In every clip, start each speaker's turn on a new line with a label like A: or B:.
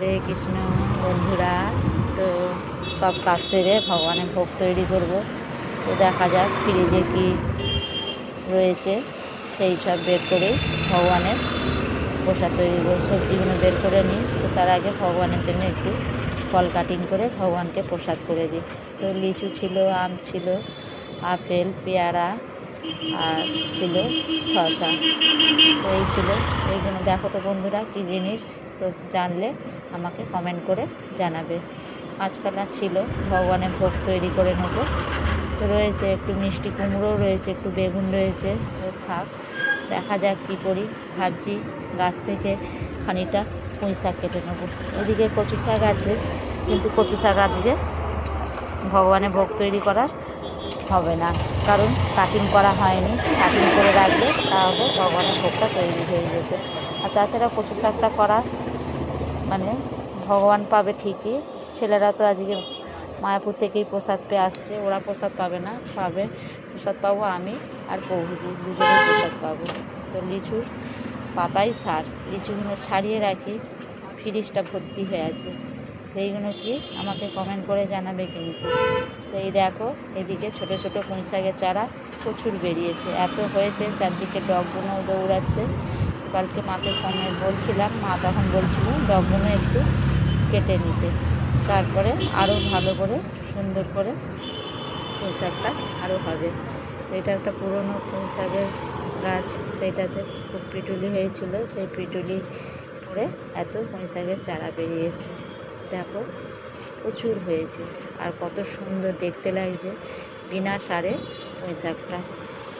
A: হরে কৃষ্ণ বন্ধুরা। তো সব কাজ সেরে ভগবানের ভোগ তৈরি করব। তো দেখা যাক ফ্রিজে কি রয়েছে সেই সব বের করে ভগবানের প্রসাদ তৈরি করব। সবজিগুলো বের করে নিই। তো তার আগে ভগবানের জন্য একটু ফল কাটিং করে ভগবানকে প্রসাদ করে দিই। তো লিচু ছিল, আম ছিল, আপেল, পেয়ারা আর ছিল শসা। তো এই ছিল এইগুলো। দেখো তো বন্ধুরা কী জিনিস, তো জানলে আমাকে কমেন্ট করে জানাবে। মাঝখানা ছিল, ভগবানের ভোগ তৈরি করে নেবো। তো রয়েছে একটু মিষ্টি কুমড়োও রয়েছে, একটু বেগুন রয়েছে। তো থাক, দেখা যাক কী করি। ভাবছি গাছ থেকে খানিকটা পুঁই শাক কেটে নেবো। এদিকে কচু শাক আছে, কিন্তু কচু শাক আজকে ভগবানের ভোগ তৈরি করার হবে না, কারণ কাটিং করা হয়নি। কাটিং করে রাখলে তাহলে ভগবানের ভোগটা তৈরি হয়ে যেত। আর তাছাড়া কচু শাকটা করা মানে ভগবান পাবে ঠিকই। ছেলেরা তো আজকে মায়াপুর থেকেই প্রসাদ পেয়ে আসছে, ওরা প্রসাদ পাবে না, প্রসাদ পাবো আমি আর প্রভুজি, দুজনেই প্রসাদ পাবো। তো লিচুর পাতাই সার, লিচুগুলো ছাড়িয়ে রাখি, ফ্রিজটা ভর্তি হয়ে আছে। সেইগুলো কি আমাকে কমেন্ট করে জানাবে কিন্তু। তো এই দেখো, এদিকে ছোট ছোট পুঁই শাকের চারা প্রচুর বেরিয়েছে, এত হয়েছে, চারদিকে ডগগুলোও দৌড়াচ্ছে। কালকে মাকে ফোনে বলছিলাম, মা তখন বলছিল ডগগুলো একটু কেটে নিতে, তারপরে আরও ভালো করে সুন্দর করে পুঁই শাকটা আরও হবে। তো এটা একটা পুরনো পুঁই শাকের গাছ, সেইটাতে খুব পিটুলি হয়েছিল, সেই পিটুলি পরে এত পুঁই শাকের চারা বেরিয়েছে। দেখো প্রচুর হয়েছে, আর কত সুন্দর দেখতে লাগছে বিনা সারে পুঁই শাকটা।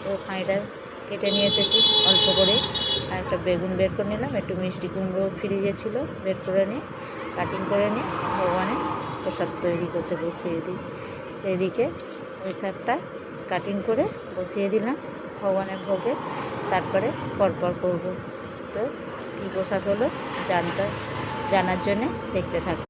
A: তো খানিকটা কেটে নিয়ে এসেছি অল্প করে, আর একটা বেগুন বের করে নিলাম, একটু মিষ্টি কুমড়ো ফ্রিজে ছিল, বের করে নিয়ে কাটিং করে নিয়ে ভগবানের প্রসাদ তৈরি করতে বসিয়ে দিই। এদিকে পুঁই শাকটা কাটিং করে বসিয়ে দিলাম ভগবানের ভোগে, তারপরে পরপর করব। তো কী প্রসাদ হলো জানার জন্যে দেখতে থাকবো।